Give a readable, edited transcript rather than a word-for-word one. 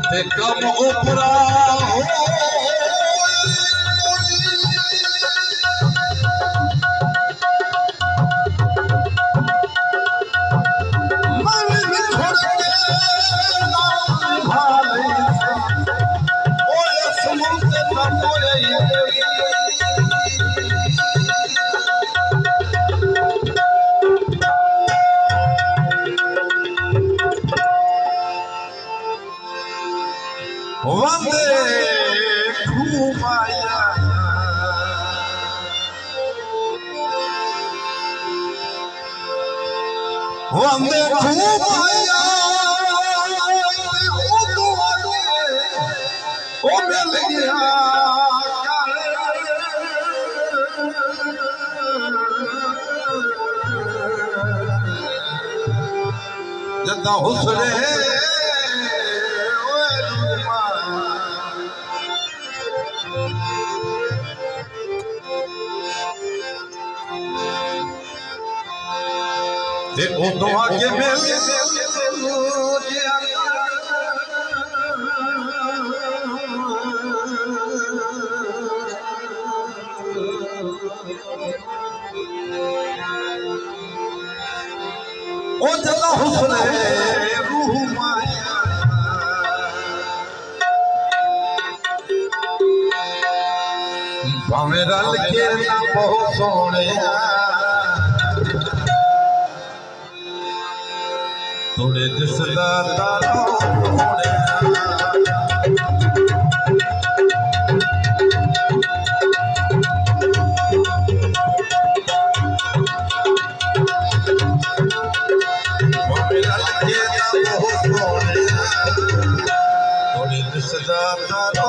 ते कम उपरा हो वंदे घुमाया वंदे घुमाया ओ मिल गया जदा हुसरे ते उदों आगे मिल ओ जदा हुसने रूह माया भावे रल के ना बहुत सोने थोड़े दिसदा तारो होने थोड़े दिसदा तारो